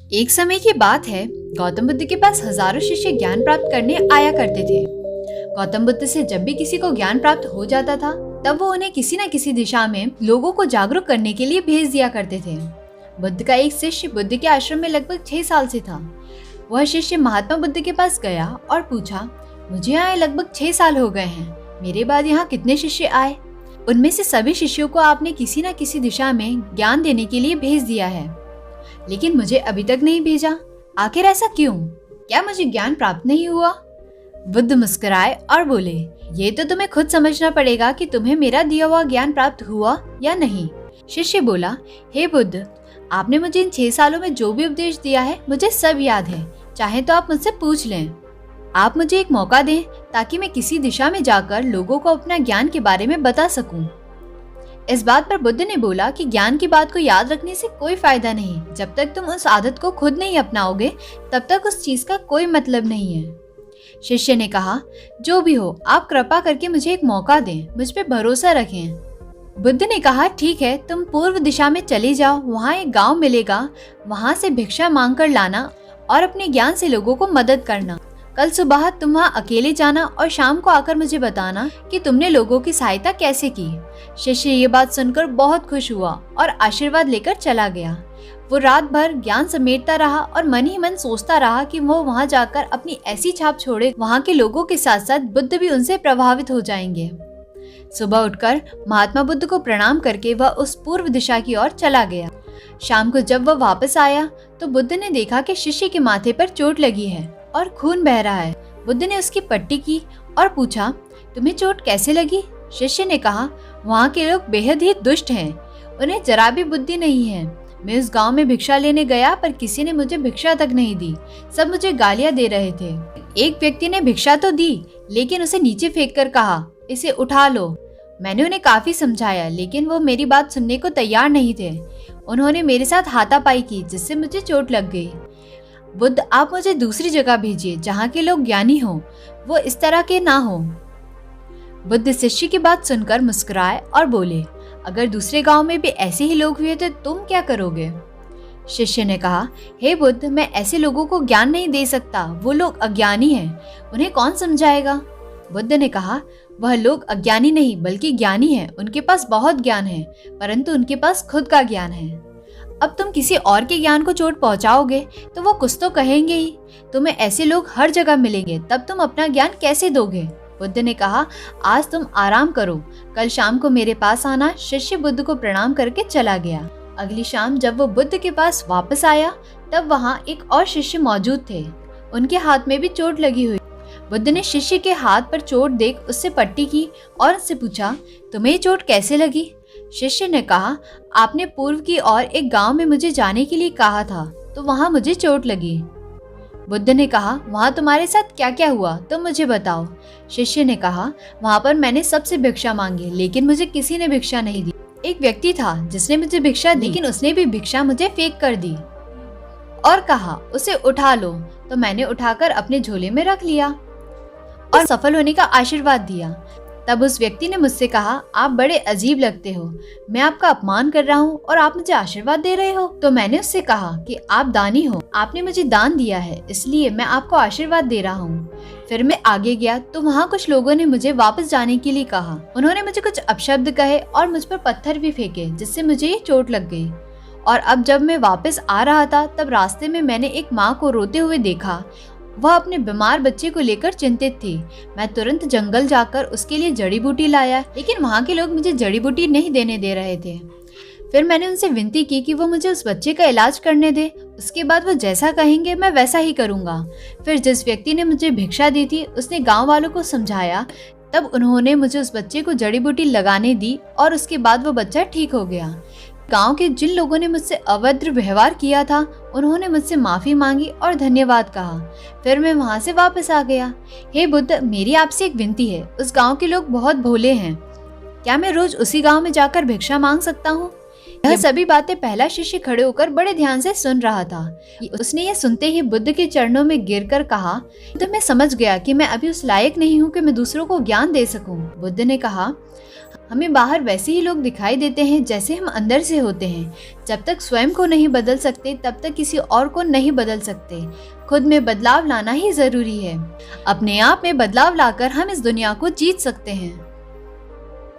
एक समय की बात है, गौतम बुद्ध के पास हजारों शिष्य ज्ञान प्राप्त करने आया करते थे। गौतम बुद्ध से जब भी किसी को ज्ञान प्राप्त हो जाता था, तब वो उन्हें किसी न किसी दिशा में लोगों को जागरूक करने के लिए भेज दिया करते थे। बुद्ध का एक शिष्य बुद्ध के आश्रम में लगभग 6 साल से था। वह शिष्य महात्मा बुद्ध के पास गया और पूछा, मुझे आए लगभग 6 साल हो गए हैं, मेरे बाद यहाँ कितने शिष्य आए? उनमें से सभी शिष्यों को आपने किसी न किसी दिशा में ज्ञान देने के लिए भेज दिया है, लेकिन मुझे अभी तक नहीं भेजा। आखिर ऐसा क्यों? क्या मुझे ज्ञान प्राप्त नहीं हुआ? बुद्ध मुस्कुराए और बोले, ये तो तुम्हें खुद समझना पड़ेगा कि तुम्हें मेरा दिया हुआ ज्ञान प्राप्त हुआ या नहीं। शिष्य बोला, हे बुद्ध, आपने मुझे इन 6 सालों में जो भी उपदेश दिया है मुझे सब याद है, चाहे तो आप मुझसे पूछ लें। आप मुझे एक मौका दें ताकि मैं किसी दिशा में जाकर लोगों को अपना ज्ञान के बारे में बता सकूं। इस बात पर बुद्ध ने बोला कि ज्ञान की बात को याद रखने से कोई फायदा नहीं। जब तक तुम उस आदत को खुद नहीं अपनाओगे, तब तक उस चीज का कोई मतलब नहीं है। शिष्य ने कहा, जो भी हो, आप कृपा करके मुझे एक मौका दें, मुझ पे भरोसा रखें। बुद्ध ने कहा, ठीक है, तुम पूर्व दिशा में चले जाओ, वहाँ एक गांव मिलेगा, वहाँ से भिक्षा मांग कर लाना और अपने ज्ञान से लोगों को मदद करना। कल सुबह तुम वहाँ अकेले जाना और शाम को आकर मुझे बताना कि तुमने लोगों की सहायता कैसे की। शिष्य ये बात सुनकर बहुत खुश हुआ और आशीर्वाद लेकर चला गया। वो रात भर ज्ञान समेटता रहा और मन ही मन सोचता रहा कि वो वहाँ जाकर अपनी ऐसी छाप छोड़े, वहाँ के लोगों के साथ साथ बुद्ध भी उनसे प्रभावित हो जाएंगे। सुबह उठकर महात्मा बुद्ध को प्रणाम करके वह उस पूर्व दिशा की ओर चला गया। शाम को जब वह वापस आया तो बुद्ध ने देखा कि शिष्य के माथे पर चोट लगी है और खून बह रहा है। बुद्ध ने उसकी पट्टी की और पूछा, तुम्हें चोट कैसे लगी? शिष्य ने कहा, वहाँ के लोग बेहद ही दुष्ट हैं, उन्हें जरा भी बुद्धि नहीं है। मैं उस गांव में भिक्षा लेने गया पर किसी ने मुझे भिक्षा तक नहीं दी, सब मुझे गालियां दे रहे थे। एक व्यक्ति ने भिक्षा तो दी, लेकिन उसे नीचे फेंक कर कहा, इसे उठा लो। मैंने उन्हें काफी समझाया, लेकिन वो मेरी बात सुनने को तैयार नहीं थे। उन्होंने मेरे साथ हाथापाई की, जिससे मुझे चोट लग गई। बुद्ध, आप मुझे दूसरी जगह भेजिए जहाँ के लोग ज्ञानी हों, वो इस तरह के ना हो। बुद्ध शिष्य की बात सुनकर मुस्कुराए और बोले, अगर दूसरे गांव में भी ऐसे ही लोग हुए तो तुम क्या करोगे? शिष्य ने कहा, हे बुद्ध, मैं ऐसे लोगों को ज्ञान नहीं दे सकता, वो लोग अज्ञानी हैं, उन्हें कौन समझाएगा? बुद्ध ने कहा, वह लोग अज्ञानी नहीं बल्कि ज्ञानी हैं, उनके पास बहुत ज्ञान है, परंतु उनके पास खुद का ज्ञान है। अब तुम किसी और के ज्ञान को चोट पहुंचाओगे तो वो कुछ तो कहेंगे ही। तुम्हें ऐसे लोग हर जगह मिलेंगे, तब तुम अपना ज्ञान कैसे दोगे? बुद्ध ने कहा, आज तुम आराम करो, कल शाम को मेरे पास आना। शिष्य बुद्ध को प्रणाम करके चला गया। अगली शाम जब वो बुद्ध के पास वापस आया, तब वहाँ एक और शिष्य मौजूद थे। उनके हाथ में भी चोट लगी हुई। बुद्ध ने शिष्य के हाथ पर चोट देख उससे पट्टी की और उससे पूछा, तुम्हें चोट कैसे लगी? शिष्य ने कहा, आपने पूर्व की ओर एक गांव में मुझे जाने के लिए कहा था, तो वहाँ मुझे चोट लगी। बुद्ध ने कहा, वहाँ तुम्हारे साथ क्या क्या हुआ, तुम मुझे बताओ। शिष्य ने कहा, वहाँ पर मैंने सबसे भिक्षा मांगी, लेकिन मुझे किसी ने भिक्षा नहीं दी। एक व्यक्ति था जिसने मुझे भिक्षा दी, लेकिन उसने भी भिक्षा मुझे फेंक कर दी और कहा, उसे उठा लो। तो मैंने उठाकर अपने झोले में रख लिया और सफल होने का आशीर्वाद दिया। तब उस व्यक्ति ने मुझसे कहा, आप बड़े अजीब लगते हो, मैं आपका अपमान कर रहा हूँ और आप मुझे आशीर्वाद दे रहे हो। तो मैंने उससे कहा कि आप दानी हो, आपने मुझे दान दिया है, इसलिए मैं आपको आशीर्वाद दे रहा हूँ। फिर मैं आगे गया तो वहाँ कुछ लोगों ने मुझे वापस जाने के लिए कहा। उन्होंने मुझे कुछ अपशब्द कहे और मुझ पर पत्थर भी फेंके, जिससे मुझे ये चोट लग गई। और अब जब मैं वापस आ रहा था, तब रास्ते में मैंने एक माँ को रोते हुए देखा। वह अपने बीमार बच्चे को लेकर चिंतित थी। मैं तुरंत जंगल जाकर उसके लिए जड़ी बूटी लाया, लेकिन वहाँ के लोग मुझे जड़ी बूटी नहीं देने दे रहे थे। फिर मैंने उनसे विनती की कि वो मुझे उस बच्चे का इलाज करने दे, उसके बाद वो जैसा कहेंगे मैं वैसा ही करूँगा। फिर जिस व्यक्ति ने मुझे भिक्षा दी थी, उसने गाँव वालों को समझाया, तब उन्होंने मुझे उस बच्चे को जड़ी बूटी लगाने दी और उसके बाद वो बच्चा ठीक हो गया। गांव के जिन लोगों ने मुझसे अभद्र व्यवहार किया था, उन्होंने मुझसे माफी मांगी और धन्यवाद कहा। फिर मैं वहां से वापस आ गया। हे बुद्ध, मेरी आपसे एक विनती है, उस गांव के लोग बहुत भोले हैं, क्या मैं रोज उसी गांव में जाकर भिक्षा मांग सकता हूँ? यह सभी बातें पहला शिष्य खड़े होकर बड़े ध्यान से सुन रहा था। उसने यह सुनते ही बुद्ध के चरणों में गिरकर कहा, तो मैं समझ गया कि मैं अभी उस लायक नहीं हूँ कि मैं दूसरों को ज्ञान दे सकूं। बुद्ध ने कहा, हमें बाहर वैसे ही लोग दिखाई देते हैं जैसे हम अंदर से होते हैं। जब तक स्वयं को नहीं बदल सकते तब तक किसी और को नहीं बदल सकते। खुद में बदलाव लाना ही जरूरी है। अपने आप में बदलाव लाकर हम इस दुनिया को जीत सकते हैं।